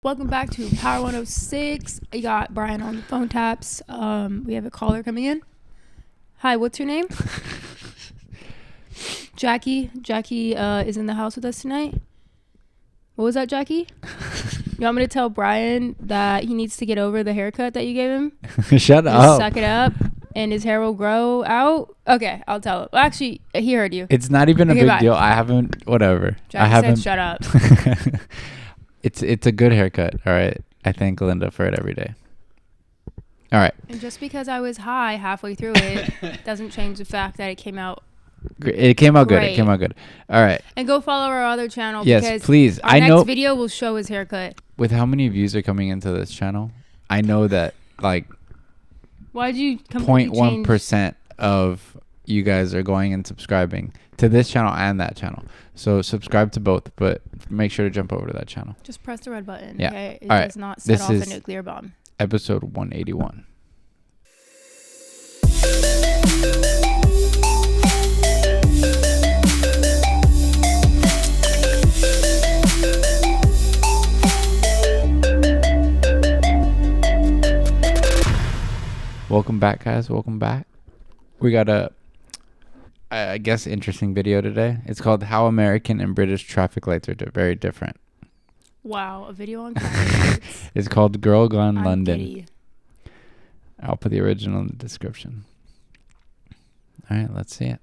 Welcome back to Power 106. You got Brian on the phone taps. We have a caller coming in. Hi, what's your name? Jackie. Jackie is in the house with us tonight. What was that, Jackie? You want me to tell Brian that he needs to get over the haircut that you gave him? Shut up. Suck it up and his hair will grow out? Okay, I'll tell him. Well, actually, he heard you. It's not even a Okay, big bye. deal. I haven't, whatever. Jackie I haven't. said shut up. It's a good haircut. All right. I thank Linda for it every day. All right. And just because I was high halfway through it doesn't change the fact that it came out. It came out good. Great. It came out good. All right. And go follow our other channel. Yes, because please. Our I next know video will show his haircut. with how many views are coming into this channel, I know that like Why'd you completely 0.1% of you guys are going and subscribing to this channel and that channel. So subscribe to both, but make sure to jump over to that channel. Just press the red button. Yeah. Okay? It All right. does not set This off is- a nuclear bomb. Episode 181. Welcome back, guys. Welcome back. We got a, I guess, interesting video today. It's called How American and British Traffic Lights Are Very Different. Wow, a video on traffic lights. It's called Girl Gone I'm London. giddy. I'll put the original in the description. All right, let's see it.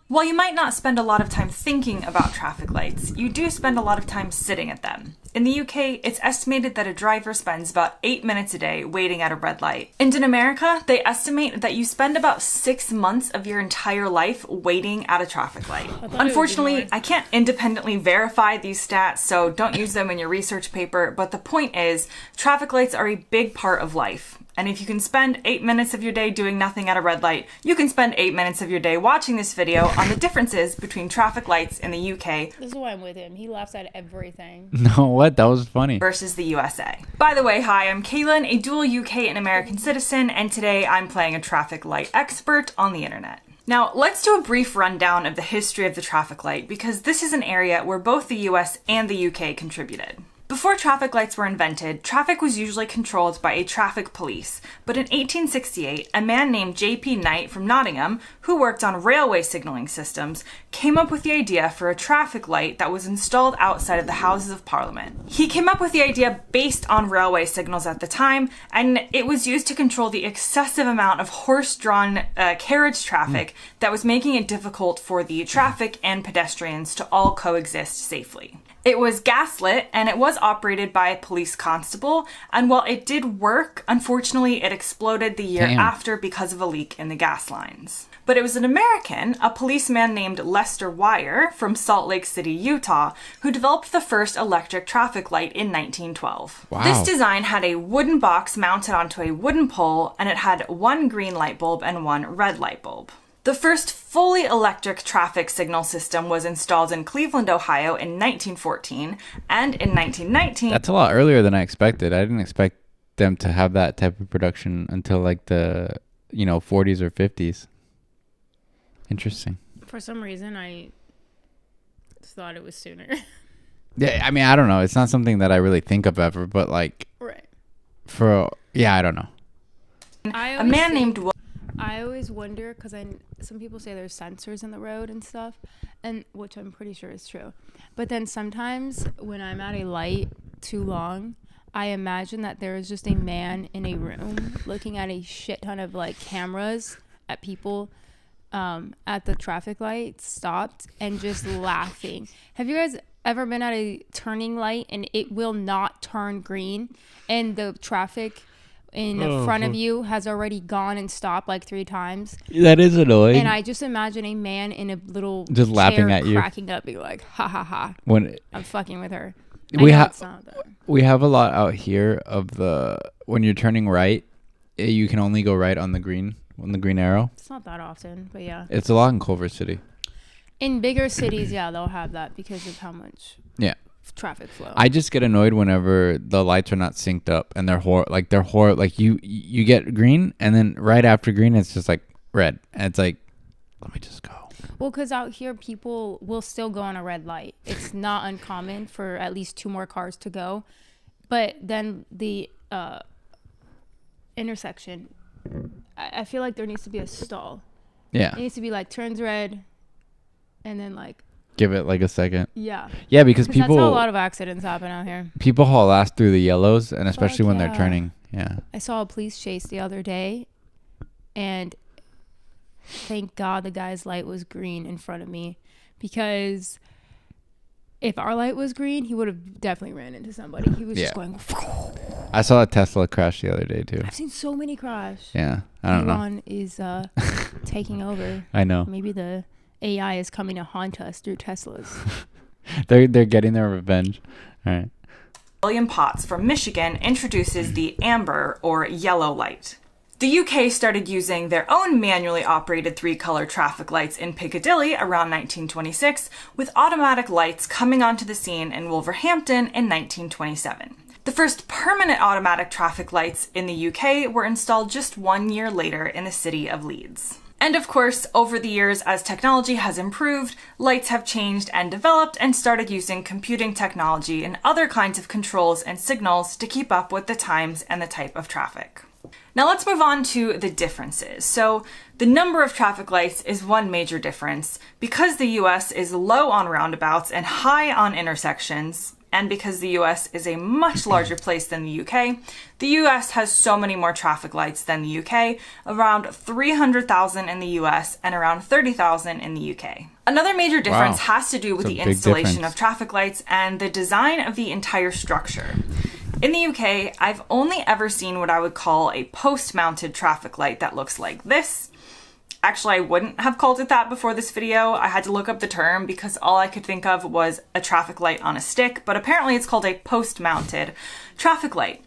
While you might not spend a lot of time thinking about traffic lights, you do spend a lot of time sitting at them. In the UK, it's estimated that a driver spends about 8 minutes a day waiting at a red light. And in America, they estimate that you spend about 6 months of your entire life waiting at a traffic light. Unfortunately, I can't independently verify these stats, so don't use them in your research paper, but the point is, traffic lights are a big part of life. And if you can spend 8 minutes of your day doing nothing at a red light, you can spend 8 minutes of your day watching this video on the differences between traffic lights in the UK This is why I'm with him. He laughs at everything. No, what? That was funny. versus the USA. By the way, hi, I'm Kaylin, a dual UK and American citizen, and today I'm playing a traffic light expert on the internet. Now, let's do a brief rundown of the history of the traffic light, because this is an area where both the US and the UK contributed. Before traffic lights were invented, traffic was usually controlled by a traffic police, but in 1868, a man named J.P. Knight from Nottingham, who worked on railway signaling systems, came up with the idea for a traffic light that was installed outside of the Houses of Parliament. He came up with the idea based on railway signals at the time, and it was used to control the excessive amount of horse-drawn carriage traffic that was making it difficult for the traffic and pedestrians to all coexist safely. It was gaslit, and it was operated by a police constable, and while it did work, unfortunately it exploded the year after because of a leak in the gas lines. But it was an American, a policeman named Lester Wire from Salt Lake City, Utah, who developed the first electric traffic light in 1912. Wow. This design had a wooden box mounted onto a wooden pole, and it had one green light bulb and one red light bulb. The first fully electric traffic signal system was installed in Cleveland, Ohio in 1914, and in 1919... That's a lot earlier than I expected. I didn't expect them to have that type of production until like the, 40s or 50s. Interesting. For some reason, I thought it was sooner. Yeah, I mean, I don't know. It's not something that I really think of ever, but like Right. I don't know. A man named... I always wonder, because some people say there's sensors in the road and stuff, and which I'm pretty sure is true. But then sometimes when I'm at a light too long, I imagine that there is just a man in a room looking at a shit ton of like cameras at people at the traffic light stopped and just laughing. Have you guys ever been at a turning light and it will not turn green and the traffic in front of you has already gone and stopped like 3 times? That is annoying. And I just imagine a man in a little Just laughing at you. cracking up, being like, ha ha ha, When I'm fucking with her. we have have we have a lot out here of when you're turning right, you can only go right on the green arrow. It's not that often, but yeah. It's a lot in Culver City. In bigger cities, yeah, they'll have that because of how much traffic flow. I just get annoyed whenever the lights are not synced up and they're like you get green and then right after green it's just like red and it's like, let me just go. Well, because out here people will still go on a red light. It's not uncommon for at least 2 more cars to go But then the intersection, I feel like there needs to be a stall. Yeah. It needs to be like turns red, and then like Give it like a second. yeah. Yeah, because That's how a people lot of accidents happen out here. haul ass through the yellows, and especially when they're yeah. turning. Yeah. I saw a police chase the other day, and thank God the guy's light was green in front of me, because if our light was green, he would have definitely ran into somebody. He was just going. I saw a Tesla crash the other day too. I've seen so many crash. Yeah. I don't know. Elon is taking over. I know. Maybe the AI is coming to haunt us through Teslas. They're getting their revenge. All right. William Potts from Michigan introduces the amber or yellow light. The UK started using their own manually operated 3-color traffic lights in Piccadilly around 1926, with automatic lights coming onto the scene in Wolverhampton in 1927. The first permanent automatic traffic lights in the UK were installed just 1 year later in the city of Leeds. And of course, over the years, as technology has improved, lights have changed and developed and started using computing technology and other kinds of controls and signals to keep up with the times and the type of traffic. Now let's move on to the differences. So the number of traffic lights is one major difference. Because the US is low on roundabouts and high on intersections, and because the US is a much larger place than the UK, the US has so many more traffic lights than the UK, around 300,000 in the US and around 30,000 in the UK. Another major difference has to do with the installation of traffic lights and the design of the entire structure. In the UK, I've only ever seen what I would call a post-mounted traffic light that looks like this. Actually, I wouldn't have called it that before this video. I had to look up the term because all I could think of was a traffic light on a stick, but apparently it's called a post-mounted traffic light.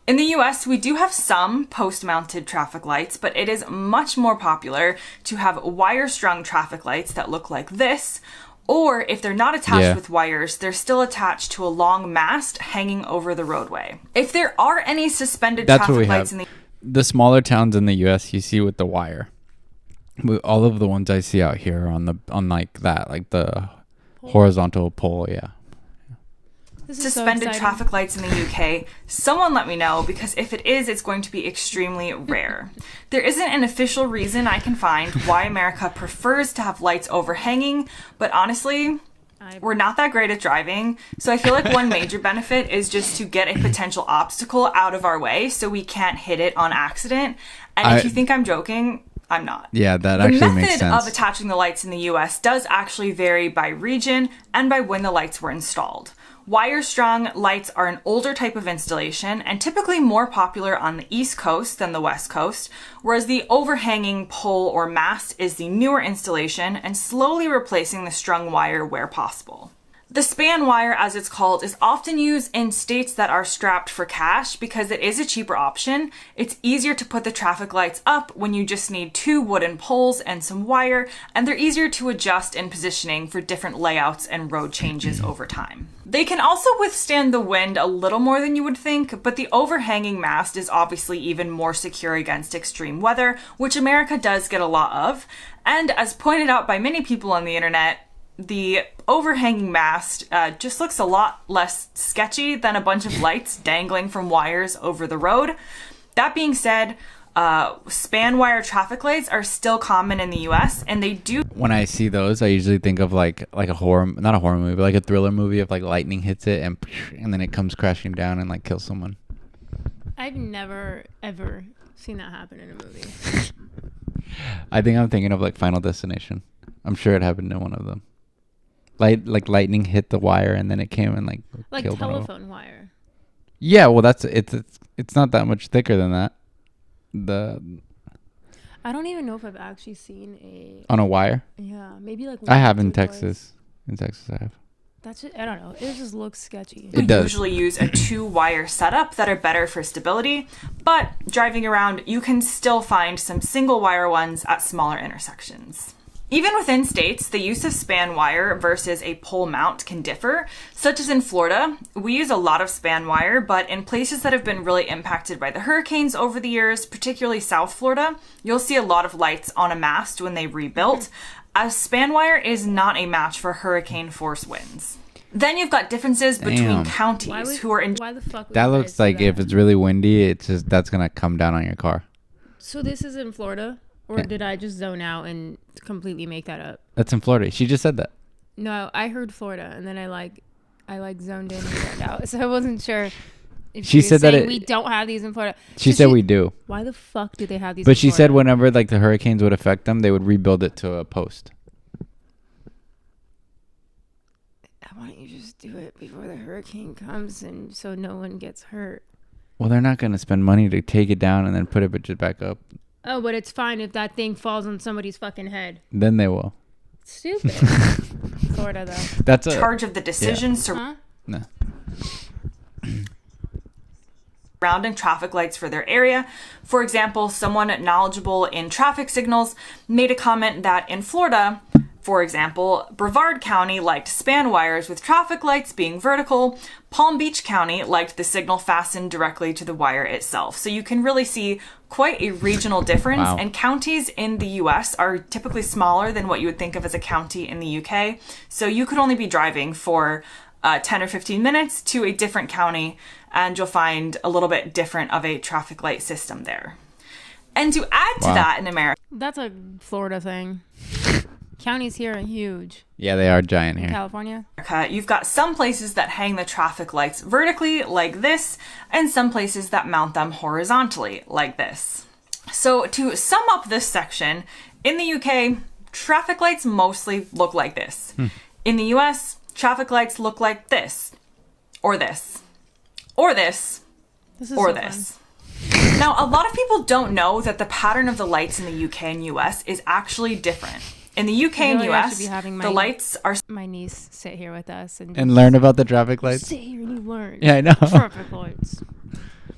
In the US, we do have some post-mounted traffic lights, but it is much more popular to have wire-strung traffic lights that look like this, or if they're not attached with wires, they're still attached to a long mast hanging over the roadway. If there are any suspended traffic lights in the smaller towns in the US, you see with the wire. All of the ones I see out here on like the horizontal pole, suspended traffic lights in the UK, someone let me know, because if it is, it's going to be extremely rare. There isn't an official reason I can find why America prefers to have lights overhanging, but honestly, we're not that great at driving, so I feel like one major benefit is just to get a potential obstacle out of our way so we can't hit it on accident. And if you think I'm joking, I'm not. Yeah, that actually makes sense. The method of attaching the lights in the US does actually vary by region and by when the lights were installed. Wire-strung lights are an older type of installation and typically more popular on the East Coast than the West Coast, whereas the overhanging pole or mast is the newer installation and slowly replacing the strung wire where possible. The span wire, as it's called, is often used in states that are strapped for cash because it is a cheaper option. It's easier to put the traffic lights up when you just need 2 wooden poles and some wire, and they're easier to adjust in positioning for different layouts and road changes over time. They can also withstand the wind a little more than you would think, but the overhanging mast is obviously even more secure against extreme weather, which America does get a lot of. And as pointed out by many people on the internet, the overhanging mast just looks a lot less sketchy than a bunch of lights dangling from wires over the road. That being said, span wire traffic lights are still common in the US, and they do. When I see those, I usually think of like a horror, not a horror movie, but like a thriller movie of like lightning hits it and then it comes crashing down and like kills someone. I've never ever seen that happen in a movie. I think I'm thinking of like Final Destination. I'm sure it happened in one of them. Like lightning hit the wire and then it came and like killed telephone wire. Yeah, well that's it's not that much thicker than that. I don't even know if I've actually seen on a wire. Yeah, maybe like I have in Texas. In Texas, I have. That's just, I don't know. It just looks sketchy. We usually use a 2-wire setup that are better for stability, but driving around, you can still find some single-wire ones at smaller intersections. Even within states, the use of span wire versus a pole mount can differ, such as in Florida. We use a lot of span wire, but in places that have been really impacted by the hurricanes over the years, particularly South Florida, you'll see a lot of lights on a mast when they rebuilt, as span wire is not a match for hurricane force winds. Then you've got differences between Damn. counties who are in. Why the fuck? Would That you looks guys do like that? if it's really windy, it's just that's gonna come down on your car. So this is in Florida, or Yeah. did I just zone out and completely make that up? That's in Florida. She just said that. No, I heard Florida, and then I zoned in and zoned out, so I wasn't sure. If She was said that saying it- we don't have these in Florida. She So said we do, Why the fuck do they have these? but in she said Florida? whenever like the hurricanes would affect them, they would rebuild it to a post. Why don't you just do it before the hurricane comes, and so no one gets hurt? Well, they're not gonna spend money to take it down and then put it just back up. Oh, but it's fine if that thing falls on somebody's fucking head. Then they will. Stupid. Florida though. That's a charge of the decisions Huh? no. surrounding traffic lights for their area. For example, someone knowledgeable in traffic signals made a comment that in Florida, for example, Brevard County liked span wires with traffic lights being vertical. Palm Beach County liked the signal fastened directly to the wire itself. So you can really see quite a regional difference. Wow. And counties in the US are typically smaller than what you would think of as a county in the UK. So you could only be driving for 10 or 15 minutes to a different county, and you'll find a little bit different of a traffic light system there. And to add to Wow. that in America, That's a Florida thing. Counties here are huge. Yeah, they are giant In here. California. you've got some places that hang the traffic lights vertically, like this, and some places that mount them horizontally, like this. So to sum up this section, in the UK, traffic lights mostly look like this. In the US, traffic lights look like this, or this, or this, This is or so this. Now, a lot of people don't know that the pattern of the lights in the UK and US is actually different. In the UK and really, I should US, be having the my- lights are fun. My niece sit here with us and And learn about the traffic lights. sit here and you learn. Yeah, I know. Traffic lights.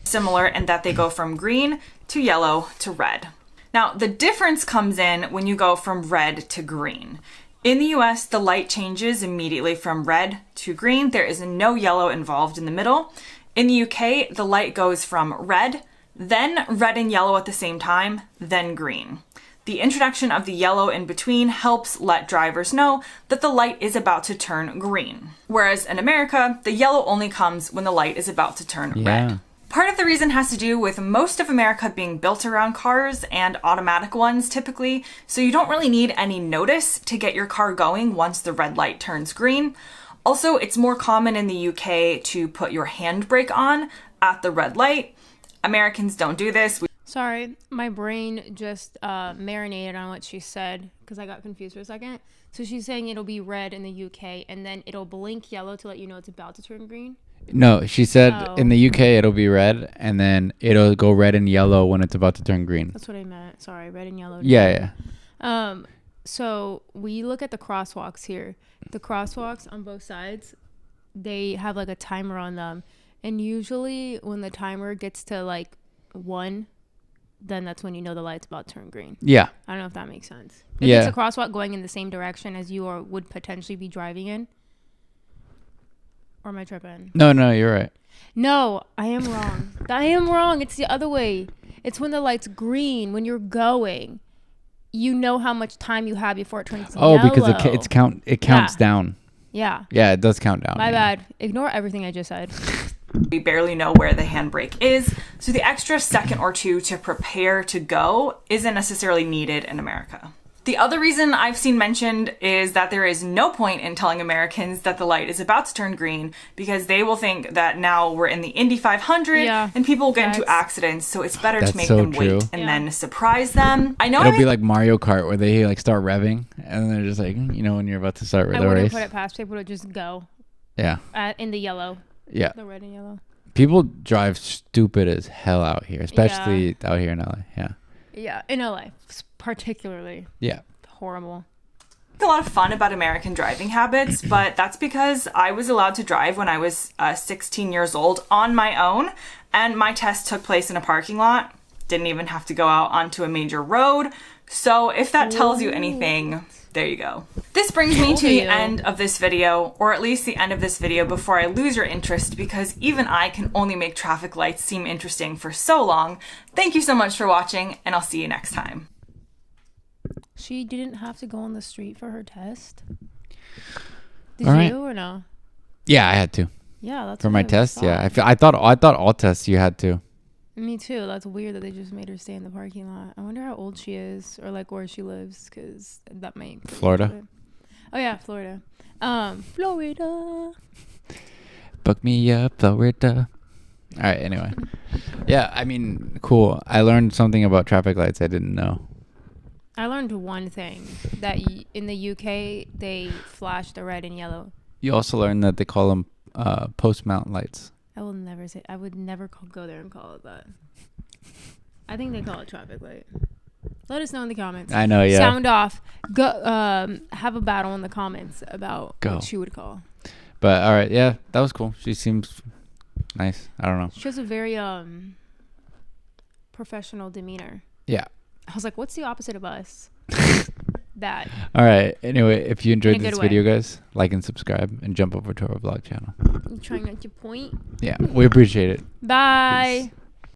similar in that they go from green to yellow to red. Now, the difference comes in when you go from red to green. In the US, the light changes immediately from red to green. There is no yellow involved in the middle. In the UK, the light goes from red, then red and yellow at the same time, then green. The introduction of the yellow in between helps let drivers know that the light is about to turn green. Whereas in America, the yellow only comes when the light is about to turn Yeah. red. Part of the reason has to do with most of America being built around cars and automatic ones typically, so you don't really need any notice to get your car going once the red light turns green. Also, it's more common in the UK to put your handbrake on at the red light. Americans don't do this. Sorry, my brain just marinated on what she said because I got confused for a second. So she's saying it'll be red in the UK and then it'll blink yellow to let you know it's about to turn green. No, she said Oh. in the UK it'll be red, and then it'll go red and yellow when it's about to turn green. That's what I meant. Sorry, red and yellow. Yeah, yeah. So we look at the crosswalks here. The crosswalks on both sides, they have like a timer on them. And usually when the timer gets to like 1, then that's when you know the light's about to turn green. Yeah. I don't know if that makes sense. If Yeah. it's a crosswalk going in the same direction as you would potentially be driving in. Or am I tripping? No, you're right. No, I am wrong. I am wrong. It's the other way. It's when the light's green, when you're going. You know how much time you have before it turns Oh, yellow. because it counts Yeah. down. Yeah. Yeah, it does count down. My yeah. bad. Ignore everything I just said. We barely know where the handbrake is, so the extra second or two to prepare to go isn't necessarily needed in America. The other reason I've seen mentioned is that there is no point in telling Americans that the light is about to turn green because they will think that now we're in the Indy 500 Yeah, and people will get into that's- accidents, so it's better to That's make so them true. wait and Yeah. then surprise them. I know It'll I be like Mario Kart where they like start revving and they're just like, when you're about to start I the wouldn't race. put it past people to just go Yeah. in the yellow, Yeah. the red and yellow. People drive stupid as hell out here, especially out here in LA. Yeah. Yeah, in LA, particularly Yeah. horrible. a lot of fun about American driving habits, but that's because I was allowed to drive when I was 16 years old on my own, and my test took place in a parking lot. Didn't even have to go out onto a major road. So if that tells you anything, there you go. This brings me to the you. end of this video, or at least the end of this video before I lose your interest, because even I can only make traffic lights seem interesting for so long. Thank you so much for watching, and I'll see you next time. She didn't have to go on the street for her test. Did All right. you or no? Yeah, I had to Yeah, that's for what my I test. thought. Yeah, I thought all tests you had to. Me too. That's weird that they just made her stay in the parking lot. I wonder how old she is or like where she lives, because that might. play into Florida. it. Oh yeah, Florida. Florida. Book me up, Florida. All right. Anyway, yeah. I mean, cool. I learned something about traffic lights I didn't know. I learned one thing that in the UK they flash the red and yellow. You also learned that they call them post mount lights. I will never say. I would never go there and call it that. I think they call it traffic light. Let us know in the comments. I know. Yeah. Sound off. Go. Have a battle in the comments about Go. what she would call. But all right. Yeah, that was cool. She seems nice. I don't know. She has a very professional demeanor. Yeah. I was like, what's the opposite of us? That. All right. Anyway, if you enjoyed In a this good way. video, guys, like and subscribe and jump over to our vlog channel. You trying not to point? Yeah, we appreciate it. Bye. Peace.